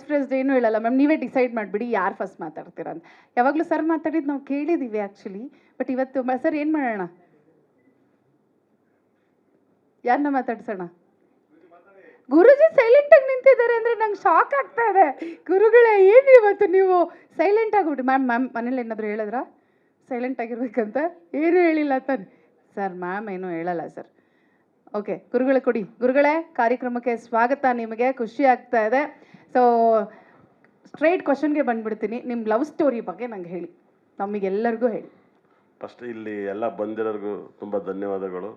First ಏನೂ ಹೇಳಲ್ಲ ma'am, ನೀವೇ ಡಿಸೈಡ್ ಮಾಡಿಬಿಡಿ ಯಾರು ಫಸ್ಟ್ ಮಾತಾಡ್ತೀರಾ ಅಂತ. ಯಾವಾಗಲೂ ಸರ್ ಮಾತಾಡಿದ್ದು ನಾವು ಕೇಳಿದ್ದೀವಿ ಆ್ಯಕ್ಚುಲಿ, ಬಟ್ ಇವತ್ತು ಸರ್ ಏನು ಮಾಡೋಣ, ಯಾರನ್ನ ಮಾತಾಡ್ಸೋಣ? ಗುರುಜಿ ಸೈಲೆಂಟಾಗಿ ನಿಂತಿದ್ದಾರೆ ಅಂದರೆ ನಂಗೆ ಶಾಕ್ ಆಗ್ತಾ ಇದೆ. ಗುರುಗಳೇ ಏನು ಇವತ್ತು ನೀವು ಸೈಲೆಂಟ್ ಆಗಿಬಿಟ್ಟು? ಮ್ಯಾಮ್ ಮನೇಲಿ ಏನಾದರೂ ಹೇಳಿದ್ರಾ ಸೈಲೆಂಟ್ ಆಗಿರ್ಬೇಕಂತ? ಏನೂ ಹೇಳಿಲ್ಲ ತಾನೆ ಸರ್? ಮ್ಯಾಮ್ ಏನೂ ಹೇಳಲ್ಲ ಸರ್. ಓಕೆ ಗುರುಗಳೇ ಕೊಡಿ. ಗುರುಗಳೇ, ಕಾರ್ಯಕ್ರಮಕ್ಕೆ ಸ್ವಾಗತ. ನಿಮಗೆ ಖುಷಿ ಆಗ್ತಾ ಇದೆ. ಸೊ ಸ್ಟ್ರೈಟ್ ಕ್ವಶನ್ಗೆ ಬಂದುಬಿಡ್ತೀನಿ. ನಿಮ್ಮ ಲವ್ ಸ್ಟೋರಿ ಬಗ್ಗೆ ನಂಗೆ ಹೇಳಿ, ನಮಗೆಲ್ಲರಿಗೂ ಹೇಳಿ. ಫಸ್ಟ್ ಇಲ್ಲಿ ಎಲ್ಲ ಬಂದಿರೋರ್ಗೂ ತುಂಬ ಧನ್ಯವಾದಗಳು.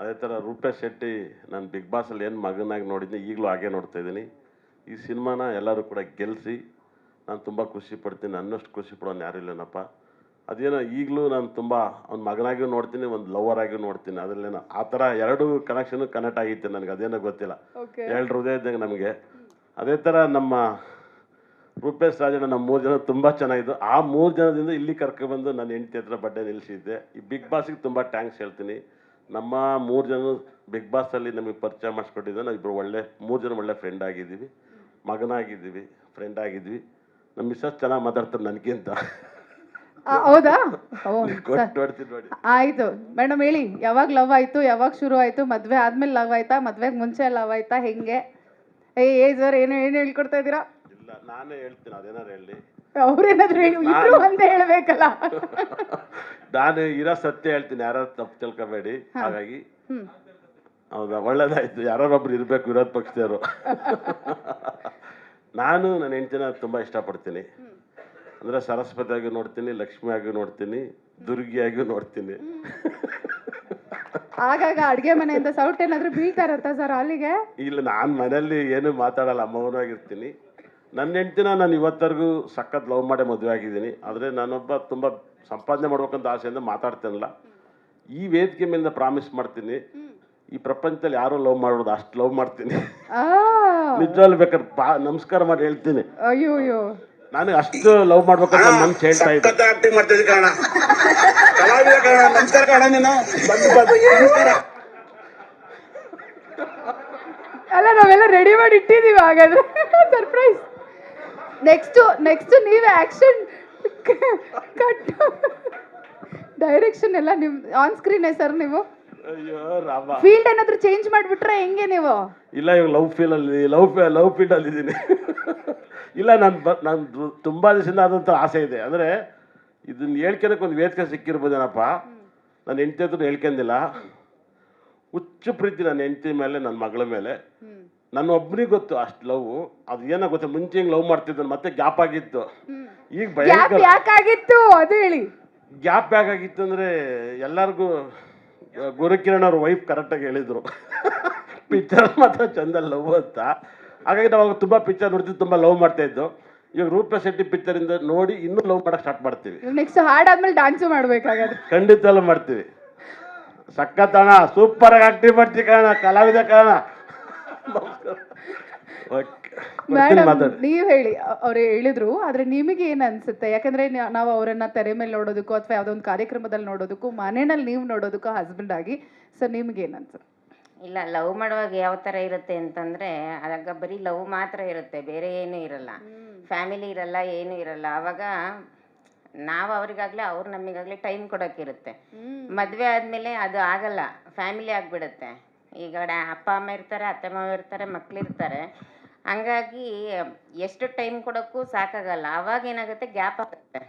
ಅದೇ ಥರ ರೂಪೇಶ್ ಶೆಟ್ಟಿ ನಾನು ಬಿಗ್ ಬಾಸಲ್ಲಿ ಏನು ಮಗನಾಗಿ ನೋಡಿದ್ದೆ, ಈಗಲೂ ಹಾಗೆ ನೋಡ್ತಾ ಇದ್ದೀನಿ. ಈ ಸಿನಿಮಾನ ಎಲ್ಲರೂ ಕೂಡ ಗೆಲ್ಲಿಸಿ ನಾನು ತುಂಬ ಖುಷಿ ಪಡ್ತೀನಿ. ನನ್ನಷ್ಟು ಖುಷಿ ಪಡೋನು ಯಾರು ಇಲ್ಲೇನಪ್ಪ. ಅದೇನೋ ಈಗಲೂ ನಾನು ತುಂಬ ಅವ್ನ ಮಗನಾಗಿಯೂ ನೋಡ್ತೀನಿ, ಒಂದು ಲವರ್ ಆಗಿಯೂ ನೋಡ್ತೀನಿ. ಅದರಲ್ಲೇನೋ ಆ ಥರ ಎರಡು ಕನೆಕ್ಷನು ಕನೆಕ್ಟ್ ಆಗಿತ್ತು ನನಗೆ, ಅದೇನೋ ಗೊತ್ತಿಲ್ಲ. ಎರಡು ಹೃದಯ ಇದ್ದಂಗೆ ನಮಗೆ. ಅದೇ ಥರ ನಮ್ಮ ರೂಪೇಶ್ ರಾಜಣ್ಣ ನಮ್ಮ 3 ಜನ ತುಂಬ ಚೆನ್ನಾಗಿದ್ದು. ಆ 3 ಜನದಿಂದ ಇಲ್ಲಿ ಕರ್ಕೊಬಂದು ನನ್ನ ಹೆಂಡತಿ ಹತ್ರ ಬಡ್ಡೆ ನಿಲ್ಲಿಸಿದ್ದೆ. ಈ ಬಿಗ್ ಬಾಸಿಗೆ ತುಂಬ ಟ್ಯಾಂಕ್ಸ್ ಹೇಳ್ತೀನಿ. ನಮ್ಮ 3 ಜನ ಬಿಗ್ ಬಾಸಲ್ಲಿ ನಮಗೆ ಪರಿಚಯ ಮಾಡಿಸ್ಕೊಟ್ಟಿದ್ದೆ. ನಾವು ಇಬ್ಬರು 3 ಜನ ಒಳ್ಳೆ ಫ್ರೆಂಡ್ ಆಗಿದ್ದೀವಿ, ಮಗನಾಗಿದ್ದೀವಿ, ಫ್ರೆಂಡ್ ಆಗಿದ್ವಿ. ನಮ್ಮ ಮಿಸ್ಸಸ್ ಚೆನ್ನಾಗಿ ಮಾತಾಡ್ತಾರೆ ನನಗಿಂತ. ಹೌದಾ? ನೋಡಿ. ಆಯಿತು ಮೇಡಮ್, ಹೇಳಿ ಯಾವಾಗ ಲವ್ ಆಯಿತು, ಯಾವಾಗ ಶುರು ಆಯಿತು? ಮದುವೆ ಆದಮೇಲೆ ಲವ್ ಆಯ್ತಾ, ಮದುವೆಗೆ ಮುಂಚೆ ಲವ್ ಆಯ್ತಾ, ಹೆಂಗೆ? ಸರ್ ಏನು ಹೇಳ್ಕೊಡ್ತಾ ಇದ್ದೀರಾ? ಇಲ್ಲ, ನಾನೇ ಹೇಳ್ತೀನಿ, ಅದೇನಾರು ಹೇಳಿ. ಅವ್ರೇನಾದ್ರು ಹೇಳಿ, ಇಬ್ರು ಒಂದೇ ಹೇಳ್ಬೇಕಲ್ಲ. ನಾನು ಇರೋ ಸತ್ಯ ಹೇಳ್ತೀನಿ, ಯಾರು ತಪ್ಪು ತಿಳ್ಕೊಬೇಡಿ. ಹಾಗಾಗಿ ಹೌದಾ, ಒಳ್ಳೇದಾಯ್ತು. ಯಾರೊಬ್ರು ಇರಬೇಕು ವಿರೋಧ ಪಕ್ಷದವರು. ನಾನು ನನ್ನ ಹೆಂಡತಿನ ತುಂಬ ಇಷ್ಟಪಡ್ತೀನಿ. ಅಂದರೆ ಸರಸ್ವತಿಯಾಗಿ ನೋಡ್ತೀನಿ, ಲಕ್ಷ್ಮಿಯಾಗಿ ನೋಡ್ತೀನಿ, ದುರ್ಗಿಯಾಗಿ ನೋಡ್ತೀನಿ. ಆಗಾಗ ಅಡುಗೆ ಮನೆಯಿಂದ ಸೌಟ್ ಏನಾದರೂ ಬೀಳ್ತಾ ಇರತ್ತಾ ಸರ್ ಅಲ್ಲಿಗೆ? ಇಲ್ಲ, ನಾನು ಮನೆಯಲ್ಲಿ ಏನು ಮಾತಾಡಲ್ಲ, ಮೌನವಾಗಿರ್ತೀನಿ. ನನ್ನ ಹೆಂಡ್ತಿನ ನಾನು ಇವತ್ತರೆಗೂ ಸಖತ್ ಲವ್ ಮಾಡೇ ಮದುವೆ ಆಗಿದ್ದೀನಿ. ಆದರೆ ನಾನೊಬ್ಬ ತುಂಬ ಸಂಪಾದನೆ ಮಾಡ್ಬೇಕಂತ ಆಸೆಯಿಂದ ಮಾತಾಡ್ತೀನಲ್ಲ. ಈ ವೇದಿಕೆ ಮೇಲಿಂದ ಪ್ರಾಮಿಸ್ ಮಾಡ್ತೀನಿ, ಈ ಪ್ರಪಂಚದಲ್ಲಿ ಯಾರೂ ಲವ್ ಮಾಡ್ಬೋದು, ಅಷ್ಟು ಲವ್ ಮಾಡ್ತೀನಿ. ನಿಜವಾಗ್ಲೂ ಬೇಕಾದ್ರೆ ನಮಸ್ಕಾರ ಮಾಡಿ ಹೇಳ್ತೀನಿ. ಅಯ್ಯೋ, ನನಗೆ ಅಷ್ಟು ಲವ್ ಮಾಡ್ಬೇಕಂತ ಮನ್ಸು ಹೇಳ್ತಾ ಇದ್ದೀನಿ. ಅಲ್ಲ, ನಾವೆಲ್ಲ ರೆಡಿ ಮಾಡಿ ಇಟ್ಟಿದ್ದೀವಿ ಹಾಗಾದ್ರೆ ಸರ್ಪ್ರೈಸ್. ನೆಕ್ಸ್ಟ್ ನೀವೇ ಆಕ್ಷನ್ ಕಟ್ ಡೈರೆಕ್ಷನ್ ಎಲ್ಲ ನಿಮ್ ಆನ್ ಸ್ಕ್ರೀನ್ ಸರ್. ನೀವು ಅಯ್ಯೋ ರಾಮ, ಫೀಲ್ಡ್ ಏನಾದ್ರು ಚೇಂಜ್ ಮಾಡ್ಬಿಟ್ರೆ ಹೆಂಗೆ ನೀವು? ಇಲ್ಲ, ಇವಾಗ ಲವ್ ಫೀಲ್ಡ್ ಅಲ್ಲಿ ಇದ್ದೀನಿ. ಇಲ್ಲ, ನಾನು ತುಂಬ ದಿವಸದಿಂದ ಆದಂಥ ಆಸೆ ಇದೆ. ಅಂದರೆ ಇದನ್ನ ಹೇಳ್ಕೊಳಕ್ಕೆ ಒಂದು ವೇದಿಕೆ ಸಿಕ್ಕಿರ್ಬೋದೇನಪ್ಪ. ನಾನು ಹೆಂಡತಿ ಹತ್ರ ಹೇಳ್ಕೊಂಡಿಲ್ಲ. ಹುಚ್ಚು ಪ್ರೀತಿ ನನ್ನ ಹೆಂಡತಿ ಮೇಲೆ, ನನ್ನ ಮಗಳ ಮೇಲೆ. ನನ್ನ ಒಬ್ಬನಿಗೆ ಗೊತ್ತು ಅಷ್ಟು ಲವ್. ಅದು ಏನೋ ಗೊತ್ತ, ಮುಂಚೆ ಹಿಂಗೆ ಲವ್ ಮಾಡ್ತಿದ್ದ, ಮತ್ತೆ ಗ್ಯಾಪ್ ಆಗಿತ್ತು. ಈಗ ಭಯಂಕರ ಯಾಕಾಗಿತ್ತು ಅದು ಹೇಳಿ. ಗ್ಯಾಪ್ ಯಾಕಾಗಿತ್ತು ಅಂದರೆ ಎಲ್ಲರಿಗೂ ಗುರುಕಿರಣ್ ಅವ್ರ ವೈಫ್ ಕರೆಕ್ಟಾಗಿ ಹೇಳಿದರು, ಪಿಕ್ಚರ್ ಮಾತ್ರ ಚಂದ ಲವ್ ಅಂತ. ಹಾಗಾಗಿ ನಾವು ತುಂಬ ಪಿಕ್ಚರ್ ನೋಡ್ತೀವಿ, ತುಂಬ ಲವ್ ಮಾಡ್ತಾ ಇದ್ದು. ಇವಾಗ ರೂಪೇಶ್ ಶೆಟ್ಟಿ ಪಿಕ್ಚರಿಂದ ನೋಡಿ ಇನ್ನೂ ಲವ್ ಮಾಡಕ್ಕೆ ಸ್ಟಾರ್ಟ್ ಮಾಡ್ತೀವಿ. ನೆಕ್ಸ್ಟ್ ಹಾಡಾದ್ಮೇಲೆ ಡ್ಯಾನ್ಸು ಮಾಡ್ಬೇಕಾಗತ್ತೆ. ಖಂಡಿತ ಎಲ್ಲ ಮಾಡ್ತೀವಿ. ಸಖತ್ತಣ, ಸೂಪರಾಗಿ ಆಕ್ಟಿವ್ ಮಾಡ್ತೀವಿ ಕಾರಣ, ಕಲಾವಿದ ಕಾರಣ. ಮೇಡಮ್, ನೀವು ಹೇಳಿ. ಅವ್ರು ಹೇಳಿದ್ರು, ಆದ್ರೆ ನಿಮಗೆ ಏನ್ ಅನ್ಸುತ್ತೆ? ಯಾಕಂದ್ರೆ ನಾವು ಅವರನ್ನ ತೆರೆ ಮೇಲೆ ನೋಡೋದಕ್ಕೂ ಅಥವಾ ಯಾವುದೋ ಒಂದು ಕಾರ್ಯಕ್ರಮದಲ್ಲಿ ನೋಡೋದಕ್ಕೂ, ಮನೆಯಲ್ಲಿ ನೀವು ನೋಡೋದಕ್ಕೂ ಹಸ್ಬೆಂಡ್ ಆಗಿ, ಸರ್ ನಿಮ್ಗೆ ಏನ್ ಅನ್ಸುತ್ತೆ? ಇಲ್ಲ, ಲವ್ ಮಾಡುವಾಗ ಯಾವ ಥರ ಇರುತ್ತೆ ಅಂತಂದರೆ, ಆಗ ಬರೀ ಲವ್ ಮಾತ್ರ ಇರುತ್ತೆ, ಬೇರೆ ಏನೂ ಇರಲ್ಲ. ಫ್ಯಾಮಿಲಿ ಇರಲ್ಲ, ಏನೂ ಇರಲ್ಲ. ಆವಾಗ ನಾವು ಅವ್ರಿಗಾಗಲೇ, ಅವ್ರು ನಮಗಾಗಲೇ ಟೈಮ್ ಕೊಡೋಕ್ಕಿರುತ್ತೆ. ಮದುವೆ ಆದಮೇಲೆ ಅದು ಆಗಲ್ಲ, ಫ್ಯಾಮಿಲಿ ಆಗಿಬಿಡುತ್ತೆ. ಈಗ ಅಪ್ಪ ಅಮ್ಮ ಇರ್ತಾರೆ, ಅತ್ತೆ ಮಾವ ಇರ್ತಾರೆ, ಮಕ್ಕಳಿರ್ತಾರೆ. ಹಂಗಾಗಿ ಎಷ್ಟು ಟೈಮ್ ಕೊಡೋಕ್ಕೂ ಸಾಕಾಗಲ್ಲ. ಆವಾಗ ಏನಾಗುತ್ತೆ, ಗ್ಯಾಪ್ ಆಗುತ್ತೆ.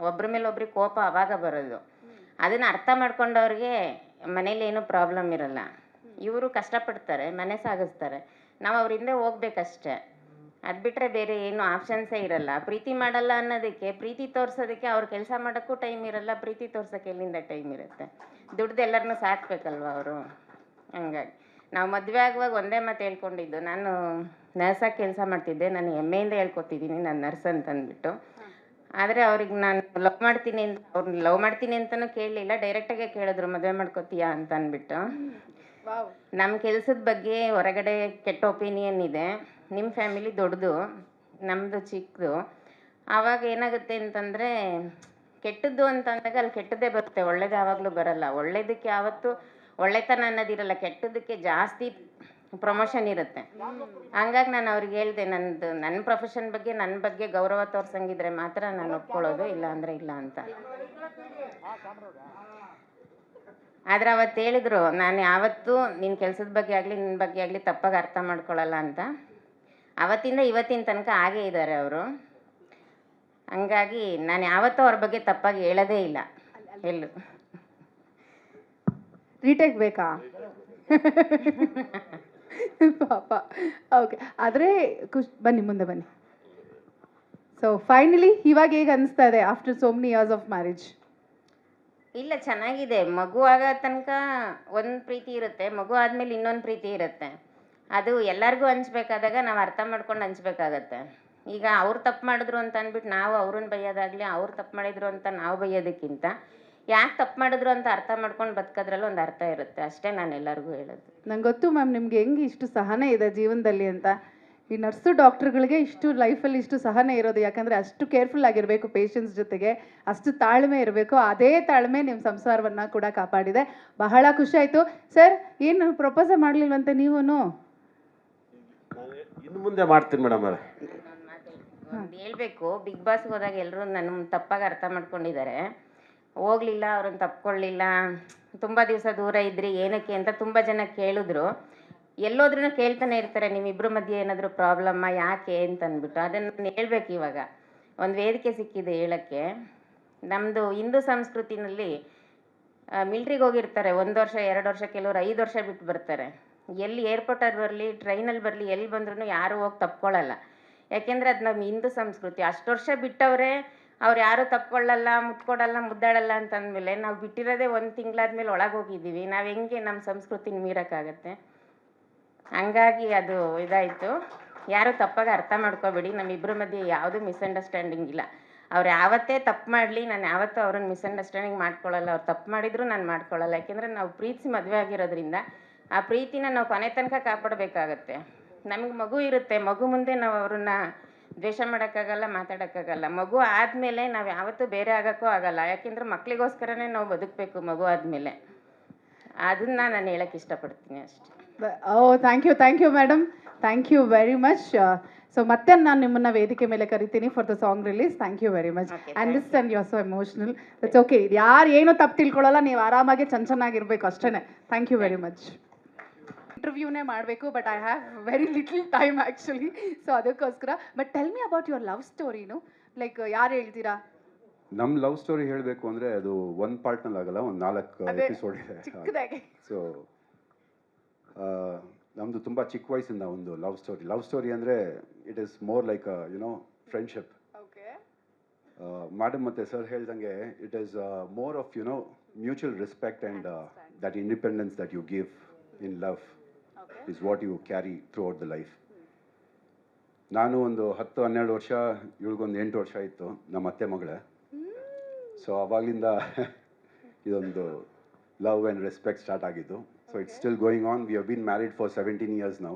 ಒಬ್ರ ಮೇಲೆ ಒಬ್ರಿಗೆ ಕೋಪ ಆವಾಗ ಬರೋದು. ಅದನ್ನು ಅರ್ಥ ಮಾಡ್ಕೊಂಡವ್ರಿಗೆ ಮನೇಲಿ ಏನೂ ಪ್ರಾಬ್ಲಮ್ ಇರಲ್ಲ. ಇವರು ಕಷ್ಟಪಡ್ತಾರೆ, ಮನೆ ಸಾಗಿಸ್ತಾರೆ, ನಾವು ಅವ್ರ ಹಿಂದೆ ಹೋಗ್ಬೇಕಷ್ಟೆ. ಅದು ಬಿಟ್ಟರೆ ಬೇರೆ ಏನು ಆಪ್ಷನ್ಸೇ ಇರಲ್ಲ. ಪ್ರೀತಿ ಮಾಡಲ್ಲ ಅನ್ನೋದಕ್ಕೆ, ಪ್ರೀತಿ ತೋರಿಸೋದಕ್ಕೆ ಅವ್ರು ಕೆಲಸ ಮಾಡೋಕ್ಕೂ ಟೈಮ್ ಇರಲ್ಲ, ಪ್ರೀತಿ ತೋರ್ಸೋಕ್ಕೆ ಎಲ್ಲಿಂದ ಟೈಮ್ ಇರುತ್ತೆ? ದುಡ್ದು ಎಲ್ಲರನ್ನೂ ಸಾಕಬೇಕಲ್ವ ಅವರು. ಹಂಗಾಗಿ ನಾವು ಮದುವೆ ಆಗುವಾಗ ಒಂದೇ ಮಾತು ಹೇಳ್ಕೊಂಡಿದ್ದು, ನಾನು ನರ್ಸಾಗಿ ಕೆಲಸ ಮಾಡ್ತಿದ್ದೆ, ನಾನು ಹೆಮ್ಮೆಯಿಂದ ಹೇಳ್ಕೊತಿದ್ದೀನಿ ನಾನು ನರ್ಸ್ ಅಂತಂದ್ಬಿಟ್ಟು. ಆದರೆ ಅವ್ರಿಗೆ ನಾನು ಲವ್ ಮಾಡ್ತೀನಿ ಅಂತ, ಅವ್ರನ್ನ ಲವ್ ಮಾಡ್ತೀನಿ ಅಂತಲೂ ಕೇಳಲಿಲ್ಲ, ಡೈರೆಕ್ಟಾಗೆ ಕೇಳಿದ್ರು ಮದುವೆ ಮಾಡ್ಕೋತೀಯಾ ಅಂತ ಅಂದ್ಬಿಟ್ಟು. ನಮ್ಮ ಕೆಲಸದ ಬಗ್ಗೆ ಹೊರಗಡೆ ಕೆಟ್ಟ ಒಪಿನಿಯನ್ ಇದೆ. ನಿಮ್ಮ ಫ್ಯಾಮಿಲಿ ದೊಡ್ಡದು, ನಮ್ಮದು ಚಿಕ್ಕದು. ಆವಾಗ ಏನಾಗುತ್ತೆ ಅಂತಂದರೆ, ಕೆಟ್ಟದ್ದು ಅಂತಂದಾಗ ಅಲ್ಲಿ ಕೆಟ್ಟದ್ದೇ ಬರುತ್ತೆ, ಒಳ್ಳೇದು ಯಾವಾಗಲೂ ಬರಲ್ಲ. ಒಳ್ಳೇದಕ್ಕೆ ಯಾವತ್ತೂ ಒಳ್ಳೆತನ ಅನ್ನೋದಿರಲ್ಲ, ಕೆಟ್ಟದಕ್ಕೆ ಜಾಸ್ತಿ ಪ್ರಮೋಷನ್ ಇರುತ್ತೆ. ಹಂಗಾಗಿ ನಾನು ಅವ್ರಿಗೆ ಹೇಳಿದೆ, ನನ್ನ ಪ್ರೊಫೆಷನ್ ಬಗ್ಗೆ ನನ್ನ ಬಗ್ಗೆ ಗೌರವ ತೋರ್ಸಂಗಿದ್ರೆ ಮಾತ್ರ ನಾನು ಒಪ್ಕೊಳ್ಳೋದು, ಇಲ್ಲ ಅಂದರೆ ಇಲ್ಲ ಅಂತ. ಆದರೆ ಅವತ್ತು ಹೇಳಿದ್ರು, ನಾನು ಯಾವತ್ತೂ ನಿನ್ನ ಕೆಲಸದ ಬಗ್ಗೆ ಆಗಲಿ ನಿನ್ನ ಬಗ್ಗೆ ಆಗಲಿ ತಪ್ಪಾಗಿ ಅರ್ಥ ಮಾಡ್ಕೊಳ್ಳಲ್ಲ ಅಂತ. ಅವತ್ತಿಂದ ಇವತ್ತಿನ ತನಕ ಹಾಗೇ ಇದ್ದಾರೆ ಅವರು. ಹಂಗಾಗಿ ನಾನು ಯಾವತ್ತೂ ಅವ್ರ ಬಗ್ಗೆ ತಪ್ಪಾಗಿ ಹೇಳೋದೇ ಇಲ್ಲ ಎಲ್ಲೂ. ರೀಟೇಕ್ ಬೇಕಾ? ಪಾಪ. ಓಕೆ, ಆದರೆ ಬನ್ನಿ ಮುಂದೆ ಬನ್ನಿ. ಸೊ ಫೈನಲಿ ಇವಾಗ ಹೇಗೆ ಅನಿಸ್ತಾ ಇದೆ after so many years of marriage? ಇಲ್ಲ, ಚೆನ್ನಾಗಿದೆ. ಮಗು ಆಗೋ ತನಕ ಒಂದು ಪ್ರೀತಿ ಇರುತ್ತೆ, ಮಗು ಆದಮೇಲೆ ಇನ್ನೊಂದು ಪ್ರೀತಿ ಇರುತ್ತೆ. ಅದು ಎಲ್ಲರಿಗೂ ಹಂಚ್ಬೇಕಾದಾಗ ನಾವು ಅರ್ಥ ಮಾಡ್ಕೊಂಡು ಹಂಚ್ಬೇಕಾಗತ್ತೆ. ಈಗ ಅವ್ರು ತಪ್ಪು ಮಾಡಿದ್ರು ಅಂತ ಅಂದ್ಬಿಟ್ಟು ನಾವು ಅವ್ರನ್ನ ಬೈಯೋದಾಗಲಿ, ಅವ್ರು ತಪ್ಪು ಮಾಡಿದ್ರು ಅಂತ ನಾವು ಬೈಯೋದಕ್ಕಿಂತ ಯಾಕೆ ತಪ್ಪು ಮಾಡಿದ್ರು ಅಂತ ಅರ್ಥ ಮಾಡ್ಕೊಂಡು ಬದುಕೋದ್ರಲ್ಲಿ ಒಂದು ಅರ್ಥ ಇರುತ್ತೆ ಅಷ್ಟೇ, ನಾನು ಎಲ್ಲರಿಗೂ ಹೇಳೋದು. ನಂಗೆ ಗೊತ್ತು ಮ್ಯಾಮ್ ನಿಮ್ಗೆ ಹೆಂಗೆ ಇಷ್ಟು ಸಹನೆ ಇದೆ ಜೀವನದಲ್ಲಿ ಅಂತ. ಈ ನರ್ಸು ಡಾಕ್ಟ್ರುಗಳಿಗೆ ಇಷ್ಟು ಲೈಫಲ್ಲಿ ಇಷ್ಟು ಸಹನೆ ಇರೋದು ಯಾಕಂದರೆ ಅಷ್ಟು ಕೇರ್ಫುಲ್ ಆಗಿರಬೇಕು ಪೇಷಂಟ್ಸ್ ಜೊತೆಗೆ, ಅಷ್ಟು ತಾಳ್ಮೆ ಇರಬೇಕು. ಅದೇ ತಾಳ್ಮೆ ನಿಮ್ಮ ಸಂಸಾರವನ್ನು ಕೂಡ ಕಾಪಾಡಿದೆ. ಬಹಳ ಖುಷಿ ಆಯಿತು. ಸರ್, ಏನು ಪ್ರಪೋಸ ಮಾಡಲಿಲ್ವಂತೆ ನೀವು? ಇನ್ನು ಮುಂದೆ ಮಾಡ್ತೀನಿ ಮೇಡಮ್ ಅವರೇ. ಒಂದು ಹೇಳ್ಬೇಕು, ಬಿಗ್ ಬಾಸ್ಗೆ ಹೋದಾಗ ಎಲ್ಲರೂ ನನ್ನ ತಪ್ಪಾಗಿ ಅರ್ಥ ಮಾಡ್ಕೊಂಡಿದ್ದಾರೆ. ಹೋಗಲಿಲ್ಲ, ಅವ್ರನ್ನ ತಪ್ಕೊಳ್ಳಿಲ್ಲ, ತುಂಬ ದಿವಸ ದೂರ ಇದ್ರಿ ಏನಕ್ಕೆ ಅಂತ ತುಂಬ ಜನ ಕೇಳಿದ್ರು. ಎಲ್ಲೋದ್ರೂ ಕೇಳ್ತಾನೆ ಇರ್ತಾರೆ, ನಿಮ್ಮಿಬ್ಬರ ಮಧ್ಯೆ ಏನಾದರೂ ಪ್ರಾಬ್ಲಮ್ಮ ಯಾಕೆ ಅಂತ ಅಂದ್ಬಿಟ್ಟು. ಅದನ್ನು ನಾನು ಹೇಳ್ಬೇಕು. ಇವಾಗ ಒಂದು ವೇದಿಕೆ ಸಿಕ್ಕಿದೆ ಹೇಳೋಕ್ಕೆ. ನಮ್ಮದು ಹಿಂದೂ ಸಂಸ್ಕೃತಿನಲ್ಲಿ ಮಿಲ್ಟ್ರಿಗೆ ಹೋಗಿರ್ತಾರೆ 1 ವರ್ಷ 2 ವರ್ಷ, ಕೆಲವರು 5 ವರ್ಷ ಬಿಟ್ಟು ಬರ್ತಾರೆ. ಎಲ್ಲಿ ಏರ್ಪೋರ್ಟಲ್ಲಿ ಬರಲಿ, ಟ್ರೈನಲ್ಲಿ ಬರಲಿ, ಎಲ್ಲಿ ಬಂದ್ರೂ ಯಾರೂ ಹೋಗಿ ತಪ್ಕೊಳ್ಳಲ್ಲ. ಯಾಕೆಂದರೆ ಅದು ನಮ್ಮ ಹಿಂದೂ ಸಂಸ್ಕೃತಿ. ಅಷ್ಟು ವರ್ಷ ಬಿಟ್ಟವರೇ ಅವ್ರು ಯಾರೂ ತಪ್ಕೊಳ್ಳಲ್ಲ, ಮುತ್ಕೊಡಲ್ಲ, ಮುದ್ದಾಡಲ್ಲ ಅಂತಂದಮೇಲೆ ನಾವು ಬಿಟ್ಟಿರೋದೇ 1 ತಿಂಗಳಾದ್ಮೇಲೆ ಒಳಗೆ ಹೋಗಿದ್ದೀವಿ. ನಾವು ಹೆಂಗೆ ನಮ್ಮ ಸಂಸ್ಕೃತಿನ ಮೀರೋಕ್ಕಾಗತ್ತೆ? ಹಂಗಾಗಿ ಅದು ಇದಾಯಿತು. ಯಾರೂ ತಪ್ಪಾಗಿ ಅರ್ಥ ಮಾಡ್ಕೋಬೇಡಿ. ನಮ್ಮಿಬ್ಬರ ಮಧ್ಯೆ ಯಾವುದೂ ಮಿಸ್ಅಂಡರ್ಸ್ಟ್ಯಾಂಡಿಂಗ್ ಇಲ್ಲ. ಅವ್ರು ಯಾವತ್ತೇ ತಪ್ಪು ಮಾಡಲಿ, ನಾನು ಯಾವತ್ತೂ ಅವ್ರನ್ನ ಮಿಸ್ಅಂಡರ್ಸ್ಟ್ಯಾಂಡಿಂಗ್ ಮಾಡ್ಕೊಳ್ಳಲ್ಲ. ಅವ್ರು ತಪ್ಪು ಮಾಡಿದರೂ ನಾನು ಮಾಡ್ಕೊಳ್ಳಲ್ಲ. ಯಾಕೆಂದರೆ ನಾವು ಪ್ರೀತಿಸಿ ಮದುವೆ ಆಗಿರೋದ್ರಿಂದ ಆ ಪ್ರೀತಿನ ನಾವು ಕೊನೆ ತನಕ ಕಾಪಾಡಬೇಕಾಗತ್ತೆ. ನಮಗೆ ಮಗು ಇರುತ್ತೆ, ಮಗು ಮುಂದೆ ನಾವು ಅವ್ರನ್ನ ದ್ವೇಷ ಮಾಡೋಕ್ಕಾಗಲ್ಲ, ಮಾತಾಡೋಕ್ಕಾಗಲ್ಲ. ಮಗು ಆದಮೇಲೆ ನಾವು ಯಾವತ್ತೂ ಬೇರೆ ಆಗೋಕ್ಕೂ ಆಗಲ್ಲ. ಯಾಕೆಂದರೆ ಮಕ್ಕಳಿಗೋಸ್ಕರನೇ ನಾವು ಬದುಕಬೇಕು ಮಗು ಆದಮೇಲೆ. ಅದನ್ನು ನಾನು ಹೇಳೋಕ್ಕೆ ಇಷ್ಟಪಡ್ತೀನಿ ಅಷ್ಟೇ. Oh, thank you madam, thank you very much. So ಮತ್ತೆ ನಾನು ನಿಮ್ಮನ್ನ ವೇದಿಕೆ ಮೇಲೆ ಕರಿತೀನಿ for the song release. Thank you very much. Understand you are so emotional. It's okay. ಯಾರು ಏನೂ ತಪ್ಪು ತಿಳ್ಕೊಳ್ಳಲ್ಲ, ನೀವು ಆರಾಮಾಗಿ ಚೆನ್ನಾಗಿರ್ಬೇಕು ಅಷ್ಟೇ. Thank you very much. ಇಂಟರ್ವ್ಯೂನೇ ಮಾಡಬೇಕು, but I have very little time actually. So ಅದಕ್ಕೋಸ್ಕರ. But tell me about your love ಸ್ಟೋರಿನು. ಲೈಕ್ ಯಾರು ಹೇಳ್ತೀರಾ? ನಮ್ಮ ಲವ್ ಸ್ಟೋರಿ ಹೇಳಬೇಕು ಅಂದರೆ ಅದು ಒಂದು ಪಾರ್ಟ್ನಲ್ಲಿ ಆಗಲ್ಲ, ಒಂದು 4 ಎಪಿಸೋಡ್ ಇದೆ. ಚಿಕ್ಕದಾಗಿ. ಸೊ ನಮ್ಮದು ತುಂಬ ಚಿಕ್ಕ ವಯಸ್ಸಿಂದ ಒಂದು ಲವ್ ಸ್ಟೋರಿ ಅಂದರೆ it is more like friendship. Okay. Madam ಮತ್ತು ಸರ್ ಹೇಳ್ದಂಗೆ it is more of mutual respect and that independence that you give in love is what you carry throughout the life. ನಾನು ಒಂದು 10-12 ವರ್ಷ, ಇವಳಿಗೊಂದು 8 ವರ್ಷ ಇತ್ತು, ನಮ್ಮ ಅತ್ತೆ ಮಗಳೇ. ಸೊ ಅವಾಗಲಿಂದ ಇದೊಂದು ಲವ್ ಆ್ಯಂಡ್ ರೆಸ್ಪೆಕ್ಟ್ ಸ್ಟಾರ್ಟ್ ಆಗಿದ್ದು. So it's still going on. We have been married for 17 years now.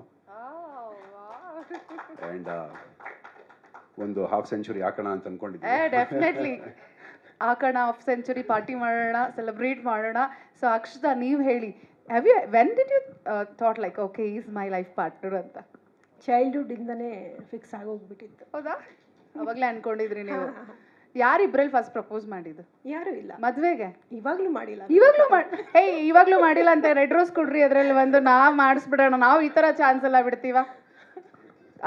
And ಒಂದು ಹಾಫ್ ಸೆಂಚುರಿ ಹಾಕೋಣ ಅಂತ ಅಂದ್ಕೊಂಡಿದ್ದೆ. ಡೆಫಿನೆಟ್ಲಿ ಹಾಕೋಣ, ಹಾಫ್ ಸೆಂಚುರಿ ಪಾರ್ಟಿ ಮಾಡೋಣ, ಸೆಲೆಬ್ರೇಟ್ ಮಾಡೋಣ. ಸೊ ಅಕ್ಷತಾ, ನೀವು ಹೇಳಿ, when did you thought like okay is my life partner ಅಂತ? ಚೈಲ್ಡ್ಹುಡ್ಡಿಂದನೇ ಫಿಕ್ಸ್ ಆಗೋಗ್ಬಿಟ್ಟಿತ್ತು. ಹೌದಾ? ಅವಾಗಲೇ ಅನ್ಕೊಂಡಿದ್ರಿ ನೀವು? ಯಾರಿಬ್ರಲ್ಲಿ ಫಸ್ಟ್ ಪ್ರಪೋಸ್ ಮಾಡಿದ್ದು? ಯಾರೂ ಇಲ್ಲ. ಮದುವೆಗೆ? ಇವಾಗಲೂ ಮಾಡಿಲ್ಲ. ಇವಾಗಲೂ ಮಾಡಿಲ್ಲ ಅಂತ ರೆಡ್ ರೋಸ್ ಕೊಡ್ರಿ, ಅದರಲ್ಲಿ ಒಂದು ನಾವು ಮಾಡಿಸ್ಬಿಡೋಣ. ನಾವು ಈ ಥರ ಚಾನ್ಸ್ ಎಲ್ಲ ಬಿಡ್ತೀವ?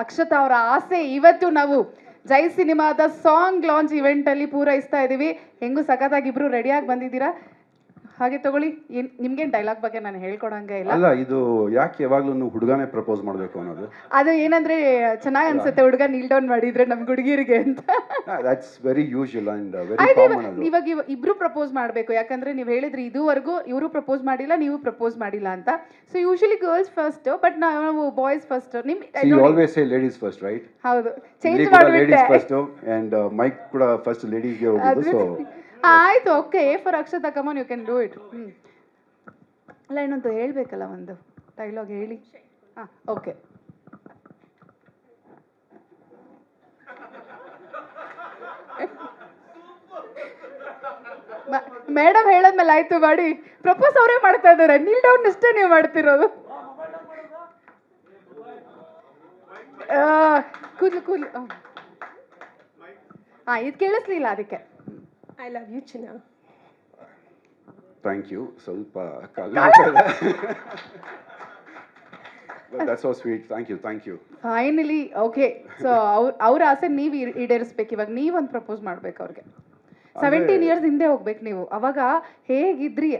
ಅಕ್ಷತಾ ಅವರ ಆಸೆ ಇವತ್ತು ನಾವು ಜೈ ಸಿನಿಮಾದ ಸಾಂಗ್ ಲಾಂಚ್ ಇವೆಂಟಲ್ಲಿ ಪೂರೈಸ್ತಾ ಇದ್ದೀವಿ. ಹೆಂಗೂ ಸಖತ್ತಾಗಿ ಇಬ್ರು ರೆಡಿಯಾಗಿ ಬಂದಿದ್ದೀರಾ. ಹಾಗೆ ತಗೊಳ್ಳಿ. ನಿಮ್ಗೇನು ಡೈಲಾಗ್ ಬಗ್ಗೆ ನಾನು ಹೇಳ್ಕೊಡಂಗೆ ಇಲ್ಲ. ಅಲ್ಲ, ಇದು ಯಾಕೆ ಯಾವಾಗ್ಲೂ ಹುಡುಗನೇ ಪ್ರಪೋಸ್ ಮಾಡಬೇಕು ಅನ್ನೋದು? ಅದು ಏನಂದ್ರೆ ಚೆನ್ನಾಗಿ ಅನ್ಸುತ್ತೆ ಹುಡುಗ ನೀಲ್ ಡೌನ್ ಮಾಡಿದ್ರೆ ನಮ್ಗೆ ಹುಡುಗಿರಿಗೆ ಅಂತ. That's very usual and very common. ಅದು ಇವಾಗ ಇಬ್ರು ಪ್ರಪೋಸ್ ಮಾಡಬೇಕು, ಯಾಕಂದ್ರೆ ನೀವು ಹೇಳಿದ್ರಿ ಇದುವರೆಗೂ ಇವರು ಪ್ರಪೋಸ್ ಮಾಡಿಲ್ಲ, ನೀವು ಪ್ರಪೋಸ್ ಮಾಡಿಲ್ಲ ಅಂತ. So usually girls first, but ನಾವು boys first. You always say ladies first, right? ಹೌದು, ಚೇಂಜ್ ಮಾಡ್ಬಿಟ್ಟೆ. ಲೇಡೀಸ್ ಫಸ್ಟ್ ಅಂಡ್ ಮೈಕ್ ಕೂಡ ಫಸ್ಟ್ ಲೇಡೀಸ್ಗೆ ಹೋಗೋದು. ಸೊ ಆಯ್ತು, okay. For Akshata, come on, you can do it. ಅಲ್ಲ, ಇನ್ನೊಂದು ಹೇಳ್ಬೇಕಲ್ಲ, ಒಂದು ಡೈಲಾಗ್ ಹೇಳಿ. ಹಾಂ, ಓಕೆ. ಮೇಡಮ್ ಹೇಳದ್ಮೇಲೆ ಆಯ್ತು ಮಾಡಿ. ಪ್ರಪೋಸ್ ಅವರೇ ಮಾಡ್ತಾ ಇದ್ದಾರೆ, ನೀಲ್ ಡೌನ್ ಇಷ್ಟೇ ನೀವು ಮಾಡ್ತಿರೋದು. ಕೂದಲು ಹಾಂ ಇದು ಕೇಳಿಸ್ಲಿಲ್ಲ ಅದಕ್ಕೆ. ಐ ಲವ್ ಯು ಚಿನ್ನ. Thank you. ಸ್ವಲ್ಪ that's so sweet. Thank you. Finally okay. So ಅವ್ರ ಆಸೆ ನೀವು ಈಡೇರಿಸ್ಬೇಕು. ಇವಾಗ ನೀವೊಂದು ಪ್ರಪೋಸ್ ಮಾಡ್ಬೇಕು ಅವ್ರಿಗೆ. 17 ಇಯರ್ಸ್ ಹಿಂದೆ ಹೋಗ್ಬೇಕು ನೀವು. ಅವಾಗ ಹೇಗಿದ್ರಿ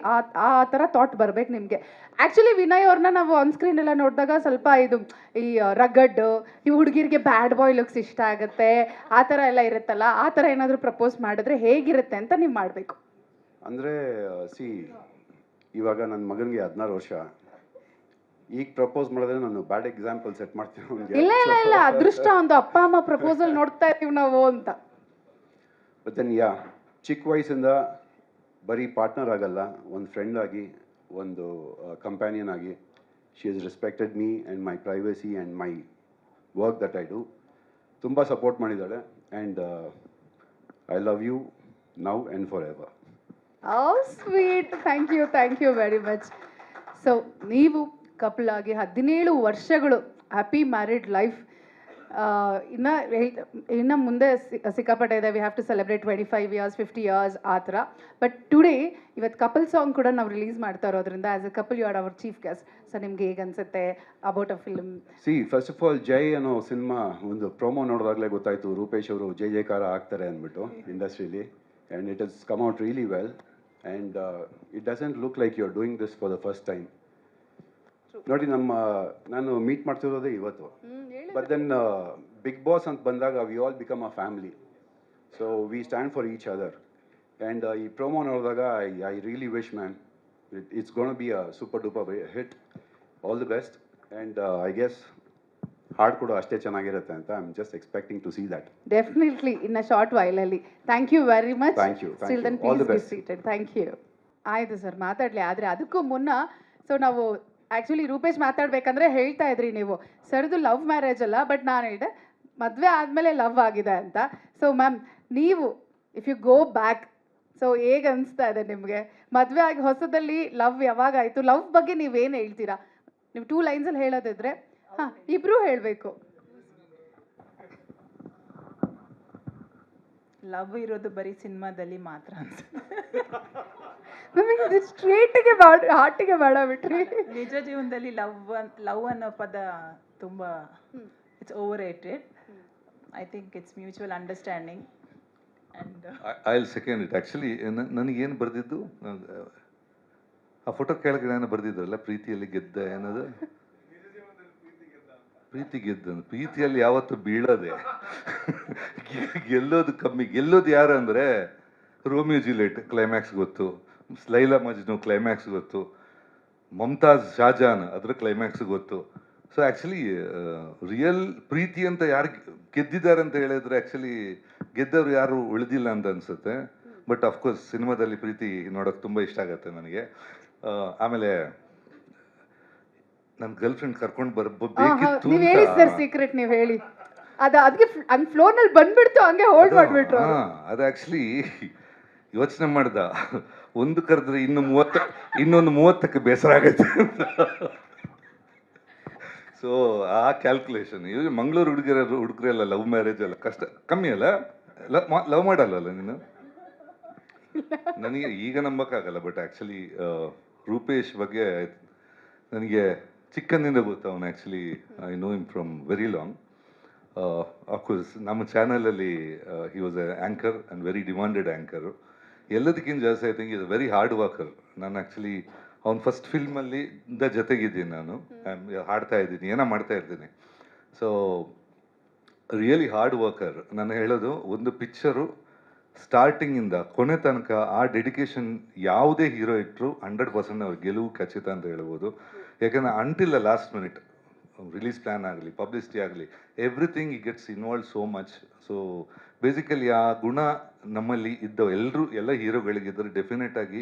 ಆ ಥರ ಥಾಟ್ ಬರ್ಬೇಕು ನಿಮಗೆ. ಆ್ಯಕ್ಚುಲಿ ವಿನಯ್ ಅವ್ರನ್ನ ನಾವು ಆನ್ ಸ್ಕ್ರೀನ್ ಎಲ್ಲ ನೋಡಿದಾಗ ಸ್ವಲ್ಪ ಇದು ಈ ರಗಡ್, ಈ ಹುಡುಗಿರಿಗೆ ಬ್ಯಾಡ್ ಬಾಯ್ ಲುಕ್ಸ್ ಇಷ್ಟ ಆಗುತ್ತೆ, ಆ ಥರ ಎಲ್ಲ ಇರುತ್ತಲ್ಲ, ಆ ಥರ ಏನಾದರೂ ಪ್ರಪೋಸ್ ಮಾಡಿದ್ರೆ ಹೇಗಿರುತ್ತೆ ಅಂತ ನೀವು ಮಾಡಬೇಕು. ಅಂದರೆ ಇವಾಗ ನನ್ನ ಮಗನಿಗೆ 16 ವರ್ಷ. ಈಗ ಪ್ರಪೋಸ್ ಮಾಡಿದ್ರೆ ನಾನು ಬ್ಯಾಡ್ ಎಕ್ಸಾಂಪಲ್ ಸೆಟ್ ಮಾಡ್ತೀನಿ ಅವ್ನಿಗೆ. ಇಲ್ಲ ಅದೃಷ್ಟ ಒಂದು ಅಪ್ಪ ಅಮ್ಮ ಪ್ರಪೋಸಲ್ ನೋಡ್ತಾ ಇರ್ತೀವಿ ನಾವು ಅಂತ. ಬಟ್ ದೆನ್ ಚಿಕ್ಕ ವಯಸ್ಸಿಂದ ಬರೀ ಪಾರ್ಟ್ನರ್ ಆಗಲ್ಲ, ಒಂದು ಫ್ರೆಂಡ್ ಆಗಿ, ಒಂದು ಕಂಪ್ಯಾನಿಯನ್ ಆಗಿ, she is respected me and my privacy and my work that I do. ತುಂಬ ಸಪೋರ್ಟ್ ಮಾಡಿದ್ದಾಳೆ. And I love you now and forever. Sweet. Thank you very much. So ನೀವು couple ಆಗಿ 17 ವರ್ಷಗಳು happy married life. ಇನ್ನು ಮುಂದೆ ಸಿಕ್ಕಾಪಟ್ಟೆ ಇದೆ. We have to celebrate 25 years 50 years ಆ ಥರ. ಬಟ್ ಟುಡೇ ಇವತ್ತು ಕಪಲ್ ಸಾಂಗ್ ಕೂಡ ನಾವು ರಿಲೀಸ್ ಮಾಡ್ತಾ ಇರೋದ್ರಿಂದ as a couple you are our chief guest. So ನಿಮ್ಗೆ ಹೇಗೆ ಅನ್ಸುತ್ತೆ about a film? First of all Jai ಅನ್ನೋ ಸಿನಿಮಾ ಒಂದು ಪ್ರೊಮೋ ನೋಡಿದಾಗಲೇ ಗೊತ್ತಾಯಿತು ರೂಪೇಶ್ ಅವರು ಜಯಕಾರ ಆಗ್ತಾರೆ ಅಂದ್ಬಿಟ್ಟು ಇಂಡಸ್ಟ್ರೀಲಿ. And it has come out really well. And it doesn't look like you are doing this for the first time. ನೋಡಿ ನಾನು ಮೀಟ್ ಮಾಡ್ತಿರೋದೇ ಇವತ್ತು. ಬಟ್ ದೆನ್ ಬಿಗ್ ಬಾಸ್ ಅಂತ ಬಂದಾಗ we all become a family. So we stand for each other. And ಈ promo ನೋಡಿದಾಗ I really wish man it's gonna be a super duper hit. All the best. And I guess ಹಾಡು ಕೂಡ ಅಷ್ಟೇ ಚೆನ್ನಾಗಿರುತ್ತೆ ಅಂತ I am just expecting to see that. Definitely in a short ವೈಲಲ್ಲಿ. Thank you very much. Thank you. Still then All the please be best. Seated. Thank you. ಆಯಿತು sir, ಮಾತಾಡಲಿ. ಆದರೆ ಅದಕ್ಕೂ ಮುನ್ನ ನಾವು ಆ್ಯಕ್ಚುಲಿ ರೂಪೇಶ್ ಮಾತಾಡಬೇಕಂದ್ರೆ ಹೇಳ್ತಾ ಇದ್ರಿ ನೀವು ಸರ್ದು ಲವ್ ಮ್ಯಾರೇಜ್ ಅಲ್ಲ, ಬಟ್ ನಾನು ಹೇಳಿದೆ ಮದುವೆ ಆದಮೇಲೆ ಲವ್ ಆಗಿದೆ ಅಂತ. ಸೊ ಮ್ಯಾಮ್, ನೀವು if you go back, so ಹೇಗೆ ಅನಿಸ್ತಾ ಇದೆ ನಿಮಗೆ? ಮದುವೆ ಆಗಿ ಹೊಸದಲ್ಲಿ ಲವ್ ಯಾವಾಗಾಯಿತು? ಲವ್ ಬಗ್ಗೆ ನೀವೇನು ಹೇಳ್ತೀರಾ? ನೀವು 2 ಲೈನ್ಸಲ್ಲಿ ಹೇಳೋದಿದ್ರೆ. ಹಾಂ, ಇಬ್ಬರೂ ಹೇಳಬೇಕು. ಲವ್ ಇರೋದು ಬರೀ ಸಿನಿಮಾದಲ್ಲಿ ಮಾತ್ರ ಅನ್ಸುತ್ತೆ. ನಮಗೆ ಸ್ಟ್ರೇಟಿಗೆ ಹಾರ್ಟಿಗೆ ಮಾಡಬಿಟ್ರಿ. ನಿಜ ಜೀವನದಲ್ಲಿ ಲವ್ ಅನ್ನೋ ಪದ ತುಂಬ it's over rated. I think it's mutual understanding. And I will second it. Actually ನನಗೇನು ಬರೆದಿದ್ದು, ಆ ಫೋಟೋ ಕೆಳಗಡೆ ಏನೋ ಬರೆದಿದ್ರಲ್ಲ, ಪ್ರೀತಿಯಲ್ಲಿ ಗೆದ್ದ ಏನದು, ಪ್ರೀತಿ ಗೆದ್ದ. ಪ್ರೀತಿಯಲ್ಲಿ ಯಾವತ್ತು ಬೀಳೋದೆ, ಗೆಲ್ಲೋದು ಕಮ್ಮಿ. ಗೆಲ್ಲೋದು ಯಾರು ಅಂದರೆ ರೋಮಿಯೋ ಜೂಲಿಯೆಟ್ ಕ್ಲೈಮ್ಯಾಕ್ಸ್ ಗೊತ್ತು, ಲೈಲಾ ಮಜ್ನು ಕ್ಲೈಮ್ಯಾಕ್ಸ್ ಗೊತ್ತು, ಮಮ್ತಾಜ್ ಶಾಜಾನ್ ಅದ್ರ ಕ್ಲೈಮ್ಯಾಕ್ಸ್ ಗೊತ್ತು. ಸೊ ಆ್ಯಕ್ಚುಲಿ ರಿಯಲ್ ಪ್ರೀತಿ ಅಂತ ಯಾರು ಗೆದ್ದಿದ್ದಾರೆ ಅಂತ ಹೇಳಿದ್ರೆ ಆ್ಯಕ್ಚುಲಿ ಗೆದ್ದವರು ಯಾರು ಉಳಿದಿಲ್ಲ ಅಂತ ಅನಿಸುತ್ತೆ. ಬಟ್ ಅಫ್ಕೋರ್ಸ್ ಸಿನಿಮಾದಲ್ಲಿ ಪ್ರೀತಿ ನೋಡೋಕೆ ತುಂಬ ಇಷ್ಟ ಆಗುತ್ತೆ ನನಗೆ. ಆಮೇಲೆ ನನ್ನ ಗರ್ಲ್ ಫ್ರೆಂಡ್ ಕರ್ಕೊಂಡು ಬರ್ಬೇಕಿತ್ತು. ನೀವು ಹೇಳಿ ಸರ್ ಸೀಕ್ರೆಟ್, ನೀವು ಹೇಳಿ. ಅದಕ್ಕೆ ಹಂಗೆ ಫ್ಲೋನಲ್ಲಿ ಬಂದ್ಬಿಡ್ತು, ಹಂಗೆ ಹೋಲ್ಡ್ ಮಾಡಿಬಿಟ್ರು. ಅದು ಆ್ಯಕ್ಚುಲಿ ಯೋಚನೆ ಮಾಡ್ದ, ಒಂದು ಕರೆದ್ರೆ ಇನ್ನೊಂದು 30ಕ್ಕೆ ಬೇಸರ ಆಗೈತೆ. ಸೊ ಆ ಕ್ಯಾಲ್ಕುಲೇಷನ್. ಇದು ಮಂಗಳೂರು ಹುಡುಗರೆಲ್ಲ ಲವ್ ಮ್ಯಾರೇಜ್ ಎಲ್ಲ ಕಷ್ಟ ಕಮ್ಮಿ ಅಲ್ಲ. ಲವ್ ಮಾಡಲ್ಲ ನೀನು? ನನಗೆ ಈಗ ನಂಬಕ್ಕಾಗಲ್ಲ. ಬಟ್ ಆ್ಯಕ್ಚುಲಿ ರೂಪೇಶ್ ಬಗ್ಗೆ ನನಗೆ ಚಿಕ್ಕಂದಿಂದ ಗೊತ್ತು. ಅವನು actually I know him from very long. Of course ನಮ್ಮ ಚಾನಲಲ್ಲಿ he was A anchor and very demanded anchor. ಎಲ್ಲದಕ್ಕಿಂತ ಜಾಸ್ತಿ I think is a very hard worker. ನಾನು ಆ್ಯಕ್ಚುಲಿ ಅವ್ನ ಫಸ್ಟ್ ಫಿಲ್ಮಲ್ಲಿ ಜೊತೆಗಿದ್ದೀನಿ. ನಾನು ಹಾಡ್ತಾ ಇದ್ದೀನಿ, ಏನೋ ಮಾಡ್ತಾ ಇರ್ತೀನಿ. So really hard worker. ನಾನು ಹೇಳೋದು, ಒಂದು ಪಿಕ್ಚರು ಸ್ಟಾರ್ಟಿಂಗಿಂದ ಕೊನೆ ತನಕ ಆ ಡೆಡಿಕೇಶನ್ ಯಾವುದೇ ಹೀರೋ ಇಟ್ಟರು 100% ಅವ್ರ ಗೆಲುವು ಖಚಿತ ಅಂತ ಹೇಳ್ಬೋದು. ಯಾಕಂದರೆ until last minute release plan ಆಗಲಿ, ಪಬ್ಲಿಸಿಟಿ ಆಗಲಿ, ಎವ್ರಿಥಿಂಗ್ ಈ gets involve so much. So basically ಆ ಗುಣ ನಮ್ಮಲ್ಲಿ ಎಲ್ಲ ಹೀರೋಗಳಿಗಿದ್ದರೆ ಡೆಫಿನೆಟ್ ಆಗಿ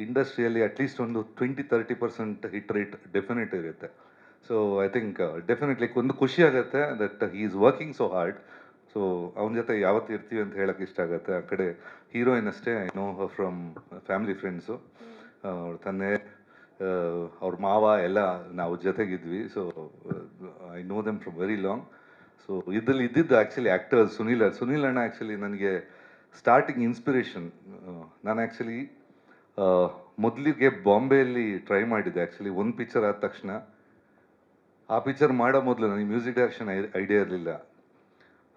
ಇಂಡಸ್ಟ್ರಿಯಲ್ಲಿ ಅಟ್ಲೀಸ್ಟ್ ಒಂದು 20-30% ಹಿಟ್ ರೇಟ್ ಡೆಫಿನೆಟ್ ಇರುತ್ತೆ. ಸೊ ಐ ಥಿಂಕ್ ಡೆಫಿನೆಟ್ಲಿ ಒಂದು ಖುಷಿ ಆಗುತ್ತೆ that he is working so hard. So ಅವನ ಜೊತೆ ಯಾವತ್ತು ಇರ್ತೀವಿ ಅಂತ ಹೇಳೋಕ್ಕೆ ಇಷ್ಟ ಆಗುತ್ತೆ. ಆ ಕಡೆ ಹೀರೋಯಿನ್ ಅಷ್ಟೇ, I know from family friends. ಅವ್ರ ತಂದೆ, ಅವ್ರ ಮಾವ ಎಲ್ಲ ನಾವು ಜೊತೆಗಿದ್ವಿ. So I know them from very long. So ಇದರಲ್ಲಿ ಇದ್ದಿದ್ದು ಆ್ಯಕ್ಚುಲಿ ಆ್ಯಕ್ಟರ್ ಸುನೀಲ್ ಅಣ್ಣ ಆ್ಯಕ್ಚುಲಿ ನನಗೆ ಸ್ಟಾರ್ಟಿಂಗ್ ಇನ್ಸ್ಪಿರೇಷನ್. ನಾನು ಆ್ಯಕ್ಚುಲಿ ಮೊದಲಿಗೆ ಬಾಂಬೆಯಲ್ಲಿ ಟ್ರೈ ಮಾಡಿದ್ದೆ ಆ್ಯಕ್ಚುಲಿ. ಒಂದು ಪಿಕ್ಚರ್ ಆದ ತಕ್ಷಣ ಆ ಪಿಕ್ಚರ್ ಮಾಡೋ ಮೊದಲು ನನಗೆ ಮ್ಯೂಸಿಕ್ ಡೈರೆಕ್ಷನ್ ಐಡಿಯಾ ಇರಲಿಲ್ಲ.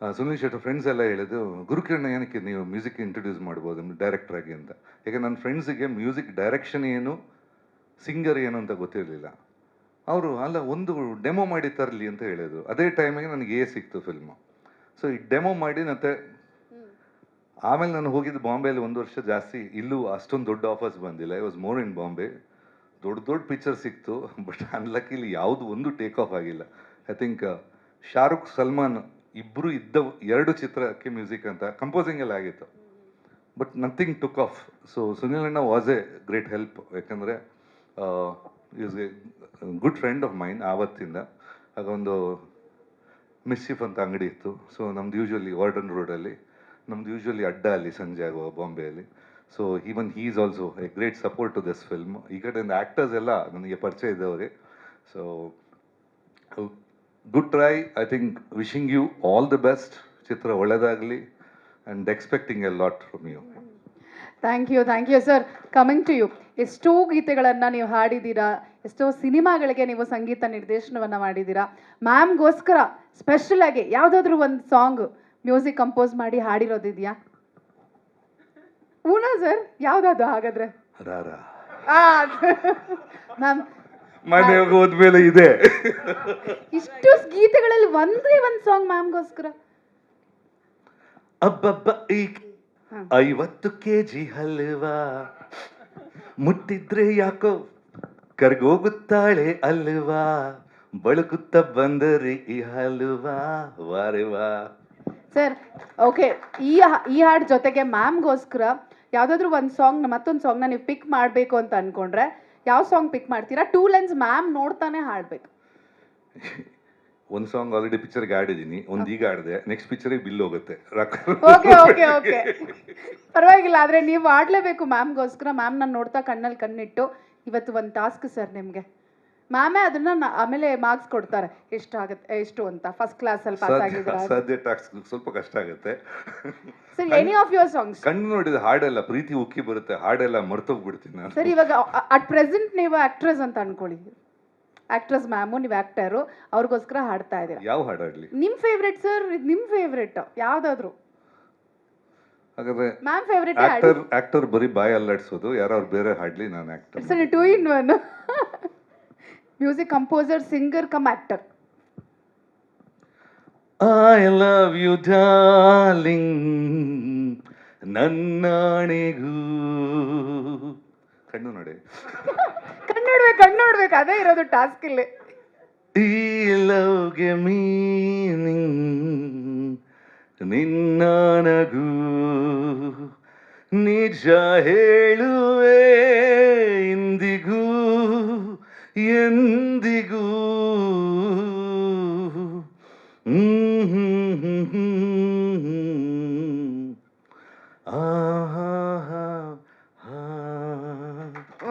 ಸುನೀಲ್ ಶೆಟ್ಟಿ ಫ್ರೆಂಡ್ಸ್ ಎಲ್ಲ ಹೇಳಿದ್ದು, ಗುರುಕಿರಣ ಏನಕ್ಕೆ ನೀವು ಮ್ಯೂಸಿಕ್ ಇಂಟ್ರೊಡ್ಯೂಸ್ ಮಾಡ್ಬೋದು ಡೈರೆಕ್ಟರ್ ಆಗಿ ಅಂತ. ಯಾಕೆ ನನ್ನ ಫ್ರೆಂಡ್ಸಿಗೆ ಮ್ಯೂಸಿಕ್ ಡೈರೆಕ್ಷನ್ ಏನು, ಸಿಂಗರ್ ಏನು ಅಂತ ಗೊತ್ತಿರಲಿಲ್ಲ. ಅವರು ಅಲ್ಲ ಒಂದು ಡೆಮೋ ಮಾಡಿ ತರಲಿ ಅಂತ ಹೇಳಿದರು. ಅದೇ ಟೈಮಿಗೆ ನನಗೆ ಸಿಕ್ತು ಫಿಲ್ಮು. ಸೊ ಈ ಡೆಮೋ ಮಾಡಿ ಮತ್ತೆ ಆಮೇಲೆ ನಾನು ಹೋಗಿದ್ದು ಬಾಂಬೆಯಲ್ಲಿ 1 ವರ್ಷ ಜಾಸ್ತಿ. ಇಲ್ಲೂ ಅಷ್ಟೊಂದು ದೊಡ್ಡ ಆಫರ್ಸ್ ಬಂದಿಲ್ಲ. I was more in Bombay. ದೊಡ್ಡ ಪಿಕ್ಚರ್ ಸಿಕ್ತು, ಬಟ್ ಅನ್ಲಕ್ಕಿಲಿ ಯಾವುದು ಒಂದು ಟೇಕ್ ಆಫ್ ಆಗಿಲ್ಲ. ಐ ಥಿಂಕ್ ಶಾರುಖ್ ಸಲ್ಮಾನ್ ಇಬ್ಬರು ಇದ್ದ 2 ಚಿತ್ರಕ್ಕೆ ಮ್ಯೂಸಿಕ್ ಅಂತ ಕಂಪೋಸಿಂಗ್ ಎಲ್ಲ ಆಗಿತ್ತು, but nothing took off. So Sunil ಅಣ್ಣ ವಾಸ್ ಎ ಗ್ರೇಟ್ ಹೆಲ್ಪ್. ಯಾಕಂದರೆ is a good friend of mine. ಆವತ್ತಿಂದ ಆಗೊಂದು ಮಿಸ್ಚಿಫ್ ಅಂತ ಅಂಗಡಿ ಇತ್ತು. ಸೊ ನಮ್ದು ಯೂಶ್ವಲಿ ವಾರ್ಡನ್ ರೋಡಲ್ಲಿ, ನಮ್ದು ಯೂಶ್ವಲಿ ಅಡ್ಡ ಅಲ್ಲಿ ಸಂಜೆ ಆಗುವ ಬಾಂಬೆಯಲ್ಲಿ. So even he is also a great support to this film. ಈ ಕಡೆಯಿಂದ ಆ್ಯಕ್ಟರ್ಸ್ ಎಲ್ಲ ನನಗೆ ಪರಿಚಯ ಇದ್ದವ್ರೆ. So good try. I think wishing you all the best. ಚಿತ್ರ ಒಳ್ಳೆಯದಾಗಲಿ and expecting a lot from you. Thank you sir. Coming to you, ಎಷ್ಟೋ ಗೀತೆಗಳನ್ನು ನೀವು ಹಾಡಿದ್ದೀರಾ, ಎಷ್ಟೋ ಸಿನಿಮಾಗಳಿಗೆ ನೀವು ಸಂಗೀತ ನಿರ್ದೇಶನವನ್ನು ಮಾಡಿದ್ದೀರಾ. ಮ್ಯಾಮ್ಗೋಸ್ಕರ ಸ್ಪೆಷಲ್ ಆಗಿ ಯಾವುದಾದ್ರೂ ಒಂದು ಸಾಂಗ್ ಮ್ಯೂಸಿಕ್ ಕಂಪೋಸ್ ಮಾಡಿ ಹಾಡಿರೋದಿದೆಯಾ? ಹೂನಾ ಸರ್, ಯಾವುದಾದ್ರು ಹಾಗಾದ್ರೆ? ಮ್ಯಾಮ್ ಮನೆಗೆ ಹೋದ್ಮೇಲೆ ಇದೆ ಇಷ್ಟು ಗೀತೆಗಳಲ್ಲಿ ಒಂದೇ ಒಂದು ಸಾಂಗ್ ಮ್ಯಾಮ್ಗೋಸ್ಕರ. ಅಬ್ಬಬ್ಬ ಈ 50 kg ಹಲ್ವಾ ಮುಟ್ಟಿದ್ರೆ ಯಾಕೋ ಕರ್ಗೋಗುತ್ತಾಳೆ ಅಲ್ವಾ, ಬಳುಕುತ್ತ ಬಂದರೆ ಈ ಹಲ್ವಾ ವಾರೆವಾ. ಸರ್ ಓಕೆ, ಈ ಹಾಡು ಜೊತೆಗೆ ಮ್ಯಾಮ್ಗೋಸ್ಕರ ಯಾವುದಾದ್ರೂ ಒಂದು ಸಾಂಗ್, ಮತ್ತೊಂದು ಸಾಂಗ್ನ ನೀವು ಪಿಕ್ ಮಾಡಬೇಕು ಅಂತ ಅಂದ್ಕೊಂಡ್ರೆ ಯಾವ ಸಾಂಗ್ ಪಿಕ್ ಮಾಡ್ತೀರಾ? 2 ಲೈನ್ಸ್ ಮ್ಯಾಮ್ ನೋಡ್ತಾನೆ ಹಾಡಬೇಕು. ಒಂದು ಸಾಂಗ್ ಆಲ್ರೆಡಿ ಪಿಕ್ಚರ್ಗೆ ಆಡಿದ್ದೀನಿ, ಒಂದು ಈಗ ಆಡಿದೆ, ನೆಕ್ಸ್ಟ್ ಪಿಕ್ಚರಿಗೆ ಬಿಲ್ ಹೋಗುತ್ತೆ. ಓಕೆ ಪರವಾಗಿಲ್ಲ, ಆದರೆ ನೀವು ಆಡಲೇಬೇಕು ಮ್ಯಾಮ್ಗೋಸ್ಕರ. ಮ್ಯಾಮ್ ನಾನು ನೋಡ್ತಾ ಕಣ್ಣಲ್ಲಿ ಕಣ್ಣಿಟ್ಟು, ಇವತ್ತು ಒಂದು ಟಾಸ್ಕ್ ಸರ್ ನಿಮಗೆ. ಮ್ಯಾಮೇ ಅದನ್ನ ಆಮೇಲೆ ಮಾರ್ಕ್ಸ್ ಕೊಡ್ತಾರೆ, ಎಷ್ಟು ಅಂತ. ಫಸ್ಟ್ ಕ್ಲಾಸಲ್ಲಿ ಪಾಸ್ ಆಗಿದ್ರೆ ಸದ್ಯ ಟಾಸ್ಕ್ ಸ್ವಲ್ಪ ಕಷ್ಟ ಆಗುತ್ತೆ. Sir any of your songs. ಕಣ್ಣು ನೋಡಿದ ಹಾಡೆಲ್ಲ ಪ್ರೀತಿ ಉಕ್ಕಿ ಬರುತ್ತೆ, ಹಾಡೆಲ್ಲ ಮರ್ತೋಗ್ಬಿಡ್ತೀನಿ ನಾನು. ಸರ್ ಇವಾಗ ಅಟ್ ಪ್ರೆಸೆಂಟ್ ನೀವು ಆಕ್ಟ್ರೆಸ್ ಅಂತ ಅನ್ಕೊಳ್ಳಿ, ಆಕ್ಟ್ರೆಸ್ ಮ್ಯಾಮು, ನೀವು ಆಕ್ಟರು, ಅವ್ರಿಗೋಸ್ಕರ ಹಾಡ್ತಾ ಇದ್ದೀರಾ. ಯಾವ ಹಾಡಾಡ್ಲಿ? ನಿಮ್ಮ ಫೇವ್ರೆಟ್ ಸರ್, ನಿಮ್ಮ ಫೇವ್ರೆಟ್ ಯಾವುದಾದ್ರು? ಹಾಗಾದ್ರೆ ಮ್ಯಾಮ್ ಫೇವ್ರೆಟ್ ಆಕ್ಟರ್ ಬರೀ ಬಾಯಿ ಅಲ್ಲಾಡ್ಸೋದು, ಯಾರು ಬೇರೆ ಹಾಡ್ಲಿ, ನಾನು actor. Sir 2 in 1. Music composer, singer cum actor. I love you darling ನನ್ನಾಣೆಗೂ. ಕಣ್ಣು ನೋಡಿ, ಕಣ್ಣು ನೋಡ್ಬೇಕು, ಅದೇ ಇರೋದು ಟಾಸ್ಕ್ ಇಲ್ಲಿ. ಈ ಲವ್ಗೆ ಮೀನಿಂಗ್ ನಿನ್ನ ನಗು, ನಿಜ ಹೇಳುವೆ ಇಂದಿಗೂ ಎಂದಿಗೂ.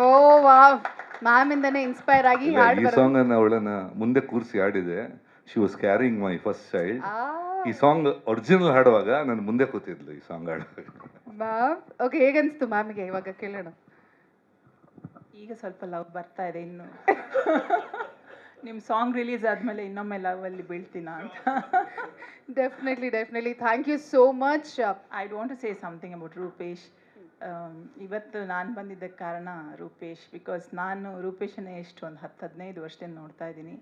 ಓ ವಾವ್, ಮ್ಯಾಮ್ ಇಂದನೇ ಇನ್ಸ್ಪೈರ್ ಆಗಿ ಹಾಡು ಈ ಸಾಂಗ್ ಅನ್ನ ಅವಳನ್ನ ಮುಂದೆ ಕೂರಿಸಿ ಹಾಡಿದೆ. She was carrying my first child. ಈ ಸಾಂಗ್ ಒರಿಜಿನಲ್ ಹಾಡುವಾಗ ನಾನು ಮುಂದೆ ಕೂತಿದ್ಲು ಈ ಸಾಂಗ್ ಹಾಡುವಾಗ. ಮ್ಯಾಮ್ ಓಕೆ, ಹೇಗನ್ಸ್ತು ಮ್ಯಾಮ್ಗೆ ಇವಾಗ ಕೇಳೋಣ? ಈಗ ಸ್ವಲ್ಪ ಲವ್ ಬರ್ತಾ ಇದೆ ಇನ್ನು. ನಿಮ್ಮ ಸಾಂಗ್ ರಿಲೀಸ್ ಆದಮೇಲೆ ಇನ್ನೊಮ್ಮೆ ಲವಲ್ಲಿ ಬೀಳ್ತೀನ ಅಂತ. Definitely thank you so much. I want to say something about Rupesh. ಇವತ್ತು ನಾನು ಬಂದಿದ್ದಕ್ಕೆ ಕಾರಣ ರೂಪೇಶ್, ಬಿಕಾಸ್ ನಾನು ರೂಪೇಶನ್ನೇ ಎಷ್ಟು ಒಂದು 10-15 ವರ್ಷದಿಂದ ನೋಡ್ತಾ ಇದ್ದೀನಿ.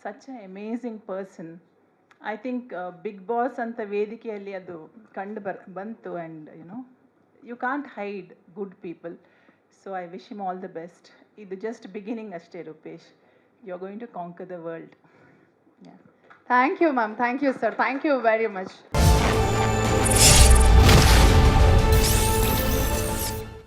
Such a amazing person. I think big boss ಅಂತ ವೇದಿಕೆಯಲ್ಲಿ ಅದು ಬಂತು. And you can't hide good people. So I wish him all the best. ಇದು ಜಸ್ಟ್ ಬಿಗಿನಿಂಗ್ ಅಷ್ಟೇ Rupesh. You are going to conquer the world. Thank you ma'am, thank you sir, thank you very much.